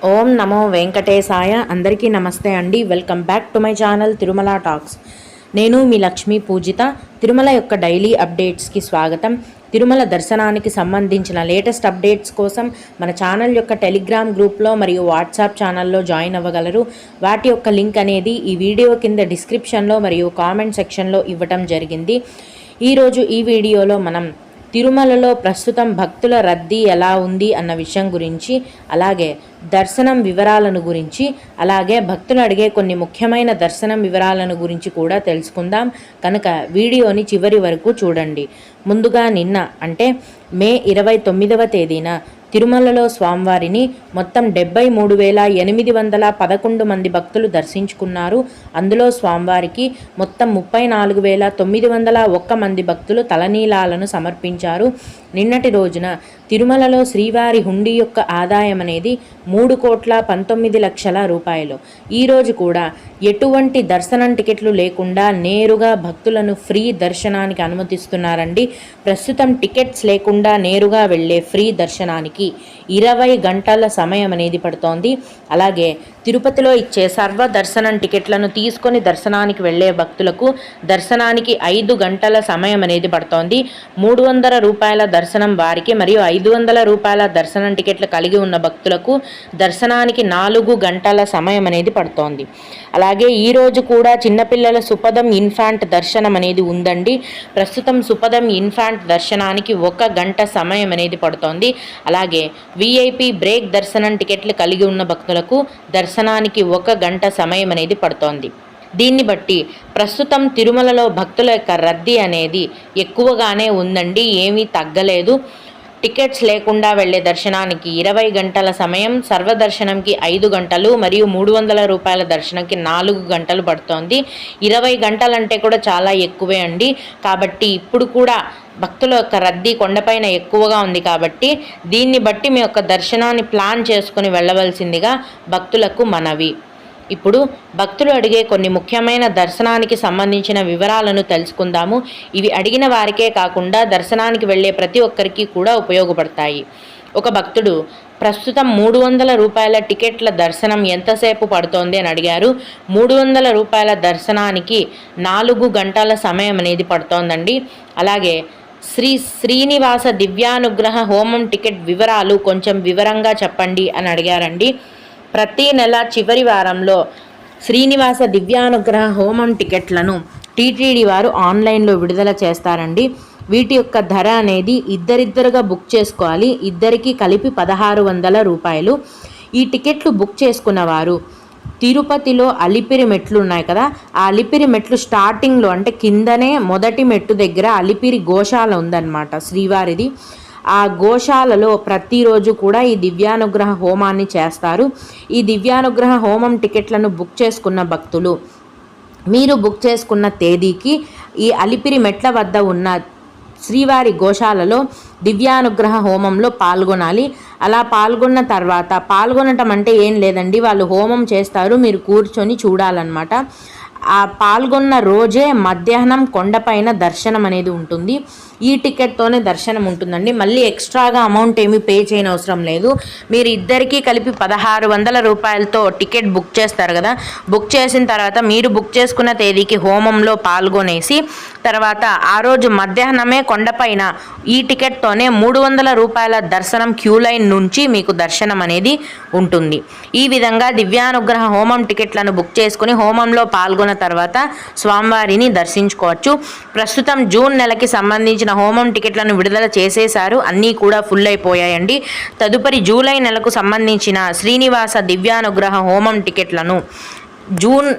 ఓం నమో వెంకటేశాయ. అందరికీ నమస్తే అండి. Welcome back to my channel Tirumala talks. నేను మీ లక్ష్మీ పూజిత. తిరుమల యొక్క డైలీ అప్డేట్స్కి స్వాగతం. తిరుమల దర్శనానికి సంబంధించిన లేటెస్ట్ అప్డేట్స్ కోసం మన ఛానల్ యొక్క టెలిగ్రామ్ గ్రూప్లో మరియు వాట్సాప్ ఛానల్లో జాయిన్ అవ్వగలరు. వాటి యొక్క లింక్ అనేది ఈ వీడియో కింద డిస్క్రిప్షన్లో మరియు కామెంట్ సెక్షన్లో ఇవ్వటం జరిగింది. ఈరోజు ఈ వీడియోలో మనం తిరుమలలో ప్రస్తుతం భక్తుల రద్దీ ఎలా ఉంది అన్న విషయం గురించి, అలాగే దర్శనం వివరాలను గురించి, అలాగే భక్తులు అడిగే కొన్ని ముఖ్యమైన దర్శనం వివరాలను గురించి కూడా తెలుసుకుందాం. కనుక వీడియోని చివరి వరకు చూడండి. ముందుగా నిన్న అంటే మే 29వ తేదీన తిరుమలలో స్వామివారిని మొత్తం 73,811 మంది భక్తులు దర్శించుకున్నారు. అందులో స్వామివారికి మొత్తం 34,901 మంది భక్తులు తలనీలాలను సమర్పించారు. నిన్నటి రోజున తిరుమలలో శ్రీవారి హుండీ యొక్క ఆదాయం అనేది 3,19,00,000 రూపాయలు. ఈరోజు కూడా ఎటువంటి దర్శనం టికెట్లు లేకుండా నేరుగా భక్తులను ఫ్రీ దర్శనానికి అనుమతిస్తున్నారండి. ప్రస్తుతం టికెట్స్ లేకుండా నేరుగా వెళ్ళే ఫ్రీ దర్శనానికి 20 గంటల సమయం అనేది పడుతోంది. అలాగే తిరుపతిలో ఇచ్చే సర్వ దర్శనం టికెట్లను తీసుకొని దర్శనానికి వెళ్ళే భక్తులకు దర్శనానికి 5 గంటల సమయం అనేది పడుతోంది. 300 రూపాయల దర్శనం వారికి మరియు 500 రూపాయల దర్శనం టికెట్లు కలిగి ఉన్న భక్తులకు దర్శనానికి 4 గంటల సమయం అనేది పడుతోంది. అలాగే ఈరోజు కూడా చిన్నపిల్లల సుపదం ఇన్ఫాంట్ దర్శనం అనేది ఉందండి. ప్రస్తుతం సుపదం ఇన్ఫాంట్ దర్శనానికి 1 గంట సమయం అనేది పడుతోంది. అలాగే విఐపి బ్రేక్ దర్శనం టికెట్లు కలిగి ఉన్న భక్తులకు దర్శనానికి 1 గంట సమయం అనేది పడుతోంది. దీన్ని బట్టి ప్రస్తుతం తిరుమలలో భక్తుల యొక్క రద్దీ అనేది ఎక్కువగానే ఉందండి, ఏమీ తగ్గలేదు. టికెట్స్ లేకుండా వెళ్ళే దర్శనానికి 20 గంటల సమయం, సర్వదర్శనంకి 5 గంటలు మరియు 300 రూపాయల దర్శనంకి 4 గంటలు పడుతోంది. 20 గంటలంటే కూడా చాలా ఎక్కువే అండి. కాబట్టి ఇప్పుడు కూడా భక్తుల యొక్క రద్దీ కొండపైన ఎక్కువగా ఉంది. కాబట్టి దీన్ని బట్టి మీ యొక్క దర్శనాన్ని ప్లాన్ చేసుకుని వెళ్ళవలసిందిగా భక్తులకు మనవి. ఇప్పుడు భక్తులు అడిగే కొన్ని ముఖ్యమైన దర్శనానికి సంబంధించిన వివరాలను తెలుసుకుందాము. ఇవి అడిగిన వారికే కాకుండా దర్శనానికి వెళ్ళే ప్రతి ఒక్కరికి కూడా ఉపయోగపడతాయి. ఒక భక్తుడు ప్రస్తుతం 300 రూపాయల టికెట్ల దర్శనం ఎంతసేపు పడుతోంది అని అడిగారు. 300 రూపాయల దర్శనానికి 4 గంటల సమయం అనేది పడుతోందండి. అలాగే శ్రీనివాస దివ్యానుగ్రహ హోమం టికెట్ వివరాలు కొంచెం వివరంగా చెప్పండి అని అడిగారండి. ప్రతి నెల చివరి వారంలో శ్రీనివాస దివ్యానుగ్రహ హోమం టికెట్లను టీటీడీ వారు ఆన్లైన్లో విడుదల చేస్తారండి. వీటి యొక్క ధర అనేది ఇద్దరిద్దరుగా బుక్ చేసుకోవాలి. ఇద్దరికి కలిపి 1,600 రూపాయలు. ఈ టికెట్లు బుక్ చేసుకున్న వారు తిరుపతిలో అలిపిరి మెట్లు ఉన్నాయి కదా, ఆ అలిపిరి మెట్లు స్టార్టింగ్లో అంటే కిందనే మొదటి మెట్టు దగ్గర అలిపిరి గోశాల ఉందన్నమాట శ్రీవారిది. ఆ గోశాలలో ప్రతిరోజు కూడా ఈ దివ్యానుగ్రహ హోమాన్ని చేస్తారు. ఈ దివ్యానుగ్రహ హోమం టికెట్లను బుక్ చేసుకున్న భక్తులు మీరు బుక్ చేసుకున్న తేదీకి ఈ అలిపిరి మెట్ల వద్ద ఉన్న శ్రీవారి గోశాలలో దివ్యానుగ్రహ హోమంలో పాల్గొనాలి. అలా పాల్గొన్న తర్వాత, పాల్గొనటం అంటే ఏం లేదండి, వాళ్ళు హోమం చేస్తారు, మీరు కూర్చొని చూడాలన్నమాట. ఆ పాల్గొన్న రోజే మధ్యాహ్నం కొండపైన దర్శనం అనేది ఉంటుంది. ఈ టికెట్తోనే దర్శనం ఉంటుందండి. మళ్ళీ ఎక్స్ట్రాగా అమౌంట్ ఏమీ పే చేయని అవసరం లేదు. మీరు ఇద్దరికీ కలిపి 1,600 రూపాయలతో టికెట్ బుక్ చేస్తారు కదా, బుక్ చేసిన తర్వాత మీరు బుక్ చేసుకున్న తేదీకి హోమంలో పాల్గొనేసి తర్వాత ఆ రోజు మధ్యాహ్నమే కొండపైన ఈ టికెట్తోనే 300 రూపాయల దర్శనం క్యూ లైన్ నుంచి మీకు దర్శనం అనేది ఉంటుంది. ఈ విధంగా దివ్యానుగ్రహ హోమం టికెట్లను బుక్ చేసుకుని హోమంలో పాల్గొన్న తర్వాత స్వామివారిని దర్శించుకోవచ్చు. ప్రస్తుతం జూన్ నెలకి సంబంధించిన హోమం టికెట్లను విడుదల చేసేశారు. అన్నీ కూడా ఫుల్ అయిపోయాయండి. తదుపరి జూలై నెలకు సంబంధించిన శ్రీనివాస దివ్యానుగ్రహ హోమం టికెట్లను జూన్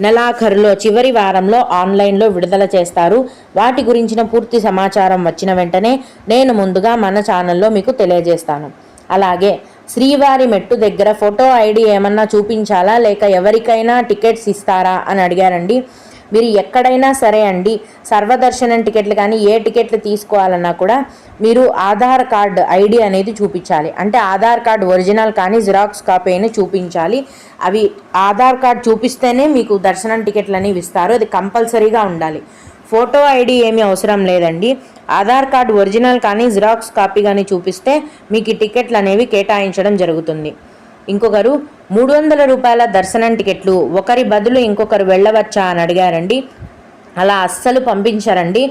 నెలాఖరులో చివరి వారంలో ఆన్లైన్లో విడుదల చేస్తారు. వాటి గురించిన పూర్తి సమాచారం వచ్చిన వెంటనే నేను ముందుగా మన ఛానల్లో మీకు తెలియజేస్తాను. అలాగే శ్రీవారి మెట్టు దగ్గర ఫోటో ఐడి ఏమన్నా చూపించాలా లేక ఎవరికైనా టికెట్స్ ఇస్తారా అని అడిగారండి. మీరు ఎక్కడైనా సరే అండి, సర్వదర్శనం టికెట్లు కానీ ఏ టికెట్లు తీసుకోవాలన్నా కూడా మీరు ఆధార్ కార్డ్ ఐడి అనేది చూపించాలి. అంటే ఆధార్ కార్డ్ ఒరిజినల్ కానీ జిరాక్స్ కాపీ అయినా చూపించాలి. అవి ఆధార్ కార్డ్ చూపిస్తేనే మీకు దర్శనం టికెట్లు అనేవి ఇస్తారు. అది కంపల్సరీగా ఉండాలి. ఫోటో ఐడి ఏమీ అవసరం లేదండి. ఆధార్ కార్డ్ ఒరిజినల్ కానీ జిరాక్స్ కాపీ కానీ చూపిస్తే మీకు ఈ టికెట్లు అనేవి కేటాయించడం జరుగుతుంది. ఇంకొకరు 300 రూపాయల దర్శనం టికెట్లు ఒకరి బదులు ఇంకొకరు వెళ్ళవచ్చా అని అడిగారండి. అలా అస్సలు పంపించారండి.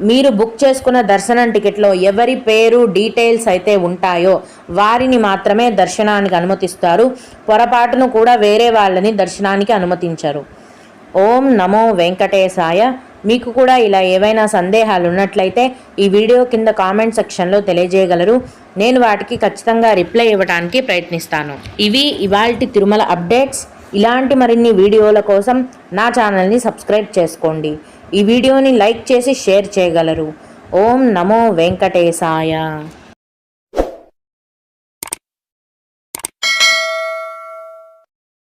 మీరు బుక్ చేసుకున్న దర్శనం టికెట్లో ఎవరి పేరు డీటెయిల్స్ అయితే ఉంటాయో వారిని మాత్రమే దర్శనానికి అనుమతిస్తారు. పొరపాటును కూడా వేరే వాళ్ళని దర్శనానికి అనుమతించరు. ఓం నమో వెంకటేశాయ. మీకు కూడా ఇలా ఏవైనా సందేహాలు ఉన్నట్లయితే ఈ వీడియో కింద కామెంట్ సెక్షన్లో తెలియజేయగలరు. నేను వాటికి ఖచ్చితంగా రిప్లై ఇవ్వడానికి ప్రయత్నిస్తాను. ఇవి ఇవాల్టి తిరుమల అప్డేట్స్. ఇలాంటి మరిన్ని వీడియోల కోసం నా ఛానల్ని సబ్స్క్రైబ్ చేసుకోండి. ఈ వీడియోని లైక్ చేసి షేర్ చేయగలరు. ఓం నమో వెంకటేశాయ.